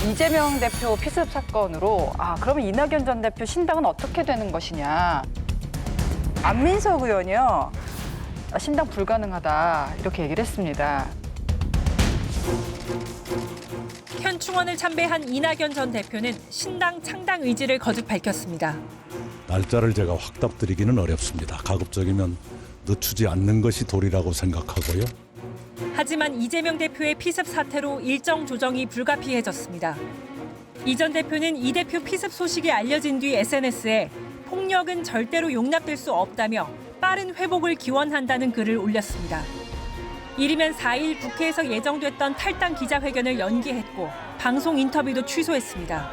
이재명 대표 피습 사건으로 그러면 이낙연 전 대표 신당은 어떻게 되는 것이냐. 안민석 의원이요. 신당 불가능하다 이렇게 얘기를 했습니다. 현충원을 참배한 이낙연 전 대표는 신당 창당 의지를 거듭 밝혔습니다. 날짜를 제가 확답드리기는 어렵습니다. 가급적이면 늦추지 않는 것이 도리라고 생각하고요. 하지만 이재명 대표의 피습 사태로 일정 조정이 불가피해졌습니다. 이 전 대표는 이 대표 피습 소식이 알려진 뒤 SNS에 폭력은 절대로 용납될 수 없다며 빠른 회복을 기원한다는 글을 올렸습니다. 이르면 4일 국회에서 예정됐던 탈당 기자회견을 연기했고 방송 인터뷰도 취소했습니다.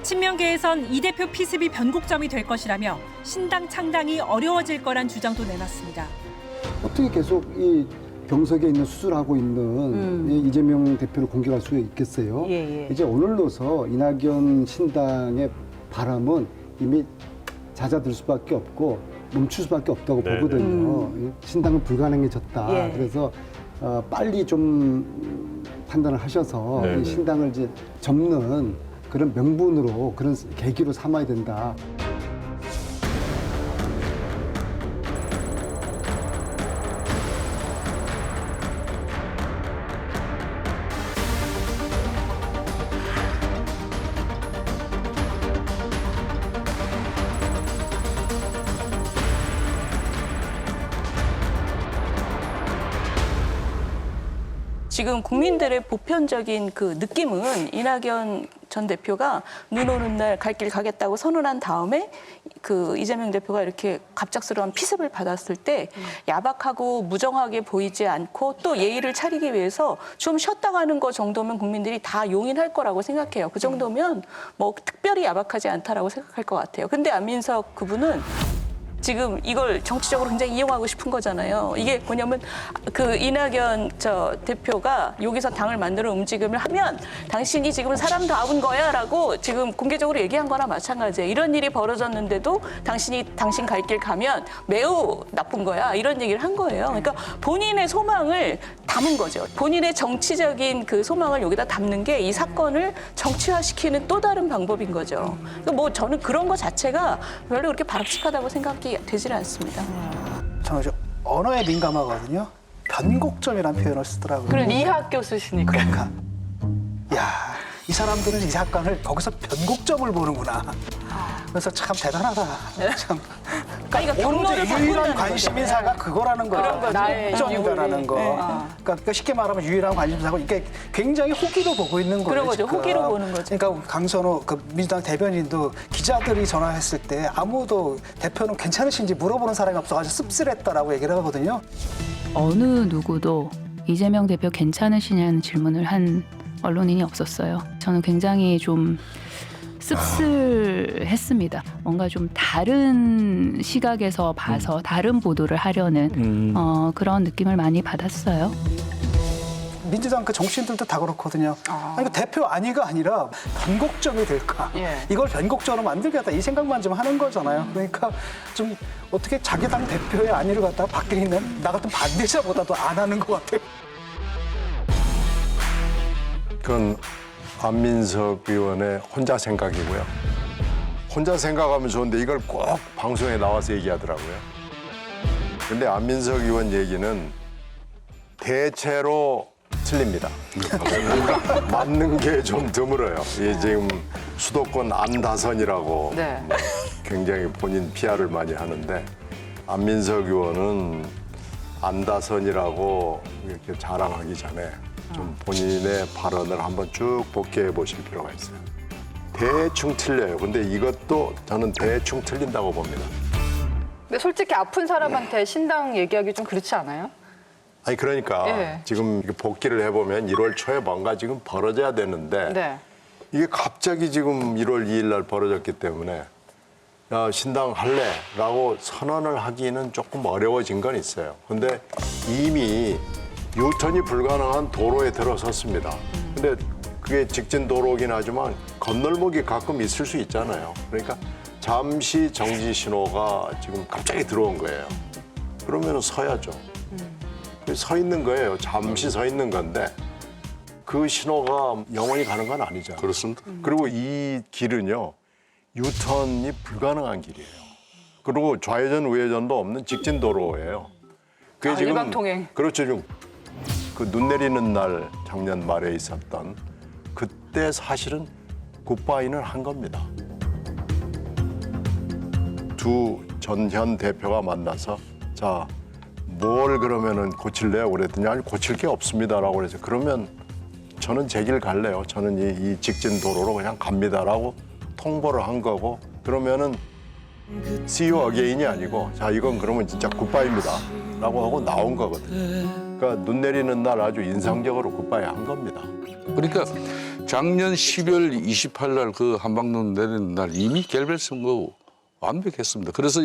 친명계에선 이 대표 피습이 변곡점이 될 것이라며 신당 창당이 어려워질 거란 주장도 내놨습니다. 어떻게 계속 이 병석에 있는 수술하고 있는 이 이재명 대표를 공격할 수 있겠어요? 이제 오늘로서 이낙연 신당의 바람은 이미 잦아들 수밖에 없고 멈출 수밖에 없다고 보거든요. 신당은 불가능해졌다. 그래서 빨리 좀 판단을 하셔서 이 신당을 이제 접는 그런 명분으로 그런 계기로 삼아야 된다. 지금 국민들의 보편적인 그 느낌은 이낙연 전 대표가 눈 오는 날 갈 길 가겠다고 선언한 다음에 그 이재명 대표가 이렇게 갑작스러운 피습을 받았을 때 야박하고 무정하게 보이지 않고 또 예의를 차리기 위해서 좀 쉬었다 가는 거 정도면 국민들이 다 용인할 거라고 생각해요. 그 정도면 뭐 특별히 야박하지 않다라고 생각할 것 같아요. 근데 안민석 그분은 지금 이걸 정치적으로 굉장히 이용하고 싶은 거잖아요. 이게 뭐냐면 그 이낙연 대표가 여기서 당을 만드는 움직임을 하면 당신이 지금 사람 잡은 거야라고 지금 공개적으로 얘기한 거나 마찬가지예요. 이런 일이 벌어졌는데도 당신 갈 길 가면 매우 나쁜 거야. 이런 얘기를 한 거예요. 그러니까 본인의 소망을 담은 거죠. 본인의 정치적인 그 소망을 여기다 담는 게 이 사건을 정치화시키는 또 다른 방법인 거죠. 그러니까 뭐 저는 그런 거 자체가 별로 그렇게 바람직하다고 생각이 되질 않습니다. 저는 좀 언어에 민감하거든요. 변곡점이라는 표현을 쓰더라고요. 그럼 리학교 쓰시니까. 그러니까 야, 이 사람들은 이 사건을 거기서 변곡점을 보는구나. 그래서 참 대단하다. 참. 그러니까 경로를 유일한 바꾼다는 관심사가 그거라는 거예요. 그런 거죠. 나의 변곡점이다라는 이유를. 거. 그러니까 쉽게 말하면 유일한 관심사고 이게 굉장히 호기로 보고 있는 거예요. 그런 거죠. 지금. 호기로 보는 거죠. 그러니까 강선호 그 민주당 대변인도 기자들이 전화했을 때 아무도 대표는 괜찮으신지 물어보는 사람이 없어가지고 씁쓸했다라고 얘기를 하거든요. 어느 누구도 이재명 대표 괜찮으시냐는 질문을 한 언론인이 없었어요. 저는 굉장히 좀 씁쓸했습니다. 뭔가 좀 다른 시각에서 봐서 다른 보도를 하려는 그런 느낌을 많이 받았어요. 민주당 그 정치인들도 다 그렇거든요. 아니, 그 대표 안위가 아니라 변곡점이 될까? 이걸 변곡점으로 만들겠다 이 생각만 좀 하는 거잖아요. 그러니까 좀 어떻게 자기 당 대표의 안위를 갖다가 바뀌는 나 같은 반대자보다도 안 하는 것 같아요. 그건 안민석 의원의 혼자 생각이고요. 혼자 생각하면 좋은데 이걸 꼭 방송에 나와서 얘기하더라고요. 근데 안민석 의원 얘기는 대체로 틀립니다. 맞는 게 좀 드물어요. 이게 지금 수도권 안다선이라고 굉장히 본인 PR을 많이 하는데 안민석 의원은 안다선이라고 이렇게 자랑하기 전에 좀 본인의 발언을 한번 쭉 복귀해 보실 필요가 있어요. 대충 틀려요. 근데 이것도 저는 대충 틀린다고 봅니다. 근데 솔직히 아픈 사람한테 신당 얘기하기 좀 그렇지 않아요? 아니 그러니까 지금 복귀를 해보면 1월 초에 뭔가 지금 벌어져야 되는데 이게 갑자기 지금 1월 2일 날 벌어졌기 때문에 야, 신당 할래라고 선언을 하기는 조금 어려워진 건 있어요. 근데 이미 유턴이 불가능한 도로에 들어섰습니다. 근데 그게 직진 도로긴 하지만 건널목이 가끔 있을 수 있잖아요. 그러니까 잠시 정지 신호가 지금 갑자기 들어온 거예요. 그러면 서야죠. 서 있는 거예요. 잠시 서 있는 건데 그 신호가 영원히 가는 건 아니잖아요. 그렇습니다. 그리고 이 길은요, 유턴이 불가능한 길이에요. 그리고 좌회전, 우회전도 없는 직진 도로예요. 그게 일반 통행. 그렇죠. 지금 그 눈 내리는 날 작년 말에 있었던 그때 사실은 굿바이는 한 겁니다. 두 전현 대표가 만나서 자, 뭘 그러면은 고칠래요? 그랬더니 아니 고칠 게 없습니다라고 그래서 그러면 저는 제 길 갈래요. 저는 이 직진 도로로 그냥 갑니다라고 통보를 한 거고 그러면은 See you again이 아니고 자 이건 그러면 진짜 굿바이입니다라고 하고 나온 거거든요. 그러니까 눈 내리는 날 아주 인상적으로 굿바이 한 겁니다. 그러니까 작년 12월 28일 날 그 한방눈 내리는 날 이미 결별 선거 완벽했습니다. 그래서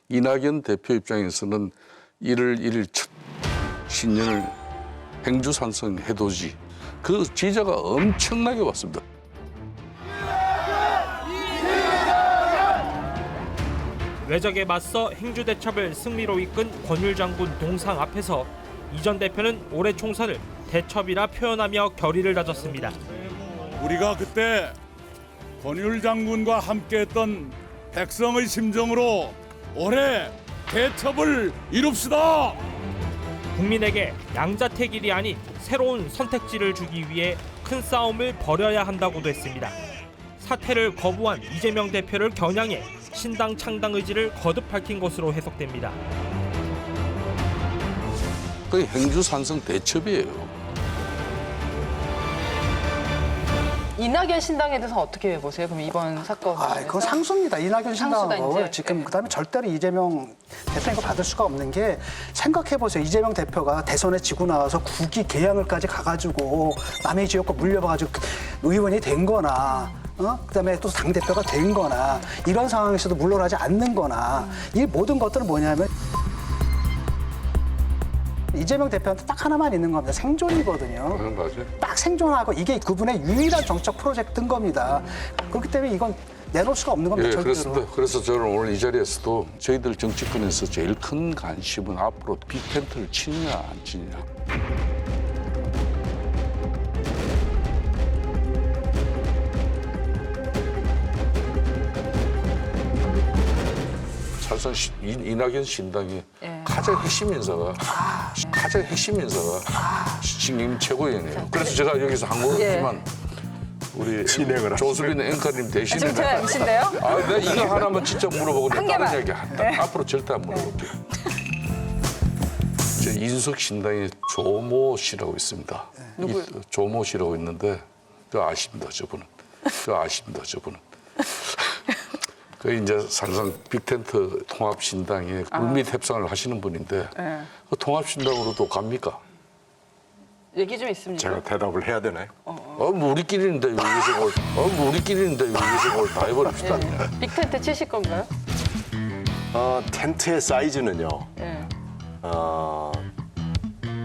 이낙연 대표 입장에서는 1월 1일 첫 신년을 행주산성 해돋이 그 지지자가 엄청나게 왔습니다. 외적에 맞서 행주 대첩을 승리로 이끈 권율 장군 동상 앞에서 이 전 대표는 올해 총선을 대첩이라 표현하며 결의를 다졌습니다. 우리가 그때 권율 장군과 함께했던 백성의 심정으로 올해 대첩을 이룹시다. 국민에게 양자택일이 아닌 새로운 선택지를 주기 위해 큰 싸움을 벌여야 한다고도 했습니다. 사퇴를 거부한 이재명 대표를 겨냥해 신당 창당 의지를 거듭 밝힌 것으로 해석됩니다. 그 행주산성 대첩이에요. 이낙연 신당에 대해서 어떻게 보세요? 그럼 이번 사건? 그건 상수입니다. 이낙연 신당하고 상수다, 이제. 지금 그다음에 절대로 이재명 대표가 받을 수가 없는 게 생각해 보세요. 이재명 대표가 대선에 지고 나와서 국위 개항을까지 가가지고 남의 지역구 물려봐가지고 의원이 된 거나. 그다음에 또 당대표가 된 거나 이런 상황에서도 물러나지 않는 거나 이 모든 것들은 뭐냐면 이재명 대표한테 딱 하나만 있는 겁니다. 생존이거든요. 맞아요. 딱 생존하고 이게 그분의 유일한 정책 프로젝트인 겁니다. 그렇기 때문에 이건 내놓을 수가 없는 겁니다. 예, 절대로. 그렇습니다. 그래서 저는 오늘 이 자리에서도 저희들 정치권에서 제일 큰 관심은 앞으로 빅텐트를 치느냐 안 치느냐. 사실상 이낙연 신당의 가장 핵심 인사가 신임 최고위원이에요. 그래서 제가 여기서 한 거지만 우리 조수빈 앵커님 대신에 지금 제가 MC인데요? 내가 이거 하나만 진짜 물어보고 한 내가 개만. 다른 얘기 한다. 앞으로 절대 안 물어볼게요. 제 인석 신당에 조모 씨라고 있습니다. 조모 씨라고 있는데 그거 아십니다, 저분은. 그 이제 사실상 빅텐트 통합신당에 물밑 협상을 하시는 분인데 그 통합신당으로도 갑니까? 얘기 좀 있습니까? 제가 대답을 해야 되나요? 우리끼리인데 여기서 뭘 다 해버립시다. 빅텐트 치실 건가요? 텐트의 사이즈는요.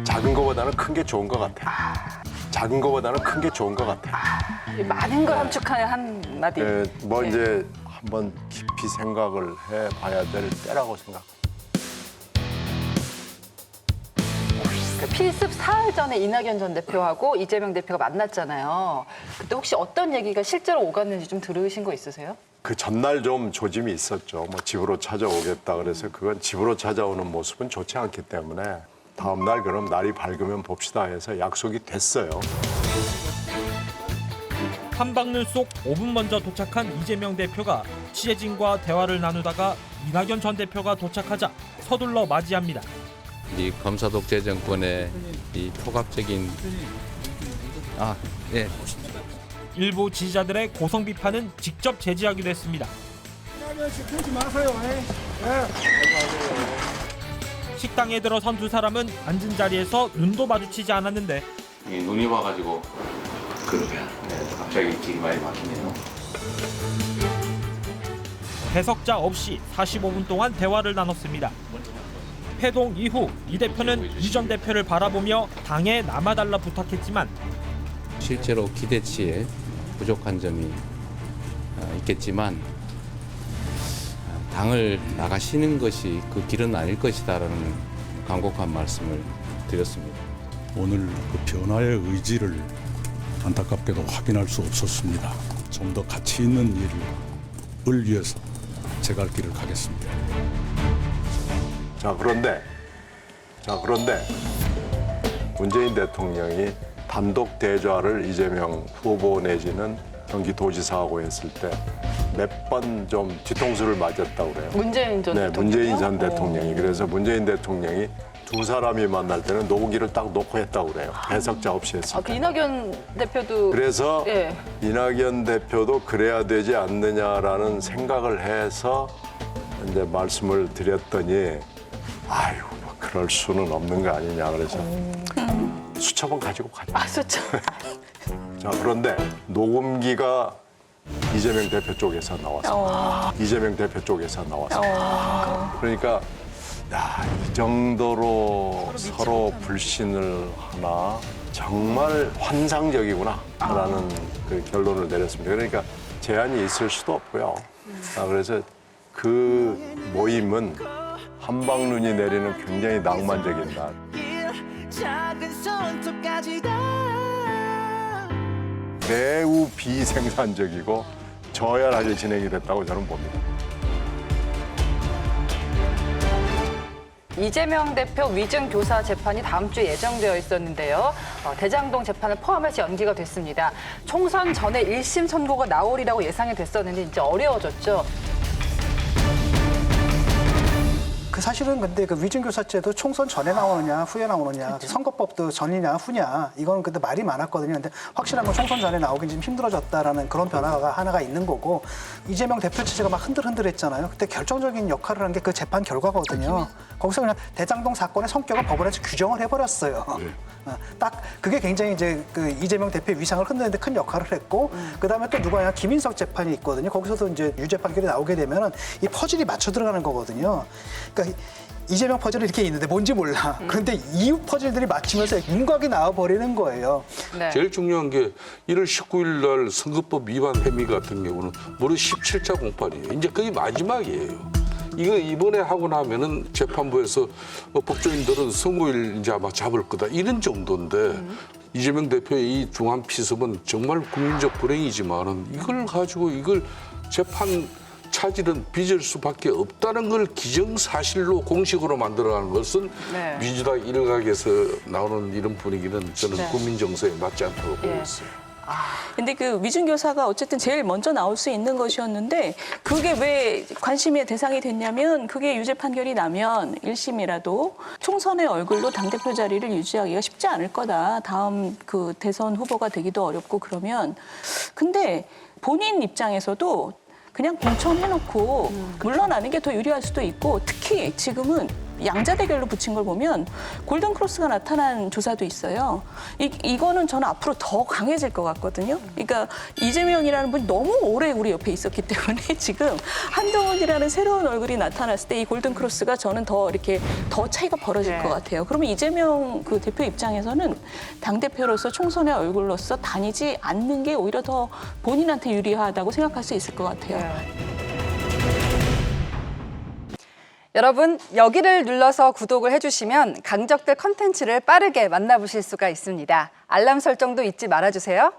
작은 거보다는 큰 게 좋은 것 같아. 작은 거보다는 큰 게 좋은 것 같아. 많은 걸 함축하는 한마디. 뭐 이제 한번 깊이 생각을 해봐야 될 때라고 생각합니다. 그 필습 사흘 전에 이낙연 전 대표하고 이재명 대표가 만났잖아요. 그때 혹시 어떤 얘기가 실제로 오갔는지 좀 들으신 거 있으세요? 그 전날 좀 조짐이 있었죠. 뭐 집으로 찾아오겠다 그래서 그건 집으로 찾아오는 모습은 좋지 않기 때문에 다음 날 그럼 날이 밝으면 봅시다 해서 약속이 됐어요. 한방눈 속 5분 먼저 도착한 이재명 대표가 취재진과 대화를 나누다가 이낙연 전 대표가 도착하자 서둘러 맞이합니다. 이 검사 독재 정권의 이 포괄적인 일부 지지자들의 고성 비판은 직접 제지하기도 했습니다. 식당에 들어선 두 사람은 앉은 자리에서 눈도 마주치지 않았는데 눈이 와가지고 갑자기 길이 많이 막히네요. 해석자 없이 45분 동안 대화를 나눴습니다. 회동 이후 이 대표는 이 전 대표를 바라보며 당에 남아달라 부탁했지만 실제로 기대치에 부족한 점이 있겠지만 당을 나가시는 것이 그 길은 아닐 것이다라는 간곡한 말씀을 드렸습니다. 오늘 그 변화의 의지를 안타깝게도 확인할 수 없었습니다. 좀 더 가치 있는 일을 위해서 제 갈 길을 가겠습니다. 자, 그런데 문재인 대통령이 단독 대좌를 이재명 후보 내지는 경기도지사하고 했을 때 몇 번 좀 뒤통수를 맞았다고 그래요. 문재인 전 대통령이요? 문재인 전 대통령이. 그래서 문재인 대통령이 두 사람이 만날 때는 노고기를 딱 놓고 했다고 그래요. 해석자 없이 했을 때. 이낙연 대표도 그래서 예. 이낙연 대표도 그래야 되지 않느냐라는 생각을 해서 이제 말씀을 드렸더니 아유, 뭐 그럴 수는 없는 거 아니냐 그래서 수첩은 가지고 가자. 수첩. 자, 그런데 녹음기가 이재명 대표 쪽에서 나왔습니다. 이재명 대표 쪽에서 나왔습니다. 그러니까 야, 이 정도로 서로 불신을 하나 정말 환상적이구나라는 그 결론을 내렸습니다. 그러니까 제한이 있을 수도 없고요. 그래서 그 모임은 한방눈이 내리는 굉장히 낭만적인 날. 매우 비생산적이고 저열하게 진행이 됐다고 저는 봅니다. 이재명 대표 위증 교사 재판이 다음 주에 예정되어 있었는데요. 대장동 재판을 포함해서 연기가 됐습니다. 총선 전에 1심 선고가 나오리라고 예상이 됐었는데 이제 어려워졌죠. 그 사실은 근데 그 위증교사죄도 총선 전에 나오느냐 후에 나오느냐 선거법도 전이냐 후냐 이건 근데 말이 많았거든요. 근데 확실한 건 총선 전에 나오긴 좀 힘들어졌다라는 그런 변화가 하나가 있는 거고 이재명 대표 체제가 막 흔들흔들했잖아요. 그때 결정적인 역할을 한 게 그 재판 결과거든요. 거기서 그냥 대장동 사건의 성격을 법원에서 규정을 해버렸어요. 딱 그게 굉장히 이제 그 이재명 대표의 위상을 흔드는데 큰 역할을 했고 그다음에 또 누가 김인석 재판이 있거든요. 거기서도 이제 유죄 판결이 나오게 되면은 이 퍼즐이 맞춰 들어가는 거거든요. 그러니까 이재명 퍼즐이 이렇게 있는데 뭔지 몰라. 그런데 이후 퍼즐들이 맞추면서 윤곽이 나와버리는 거예요. 네. 제일 중요한 게 1월 19일 날 선거법 위반 혐의 같은 경우는 무려 17자 공판이에요. 이제 그게 마지막이에요. 이거 이번에 하고 나면은 재판부에서 법조인들은 선고일 이제 아마 잡을 거다 이런 정도인데 이재명 대표의 이 중한 피습은 정말 국민적 불행이지만은 이걸 가지고 이걸 재판 차질은 빚을 수밖에 없다는 걸 기정사실로 공식으로 만들어가는 것은 네. 민주당 일각에서 나오는 이런 분위기는 저는 네. 국민 정서에 맞지 않다고 보고 있어요. 근데 그 위증교사가 어쨌든 제일 먼저 나올 수 있는 것이었는데 그게 왜 관심의 대상이 됐냐면 그게 유죄 판결이 나면 1심이라도 총선의 얼굴로 당대표 자리를 유지하기가 쉽지 않을 거다. 다음 그 대선 후보가 되기도 어렵고 그러면 근데 본인 입장에서도 그냥 공천해놓고 물러나는 게 더 유리할 수도 있고 특히 지금은 양자 대결로 붙인 걸 보면 골든 크로스가 나타난 조사도 있어요. 이거는 저는 앞으로 더 강해질 것 같거든요. 그러니까 이재명이라는 분이 너무 오래 우리 옆에 있었기 때문에 지금 한동훈이라는 새로운 얼굴이 나타났을 때 이 골든 크로스가 저는 더 이렇게 더 차이가 벌어질 것 같아요. 그러면 이재명 그 대표 입장에서는 당 대표로서 총선의 얼굴로서 다니지 않는 게 오히려 더 본인한테 유리하다고 생각할 수 있을 것 같아요. 여러분 여기를 눌러서 구독을 해주시면 강적들 컨텐츠를 빠르게 만나보실 수가 있습니다. 알람 설정도 잊지 말아주세요.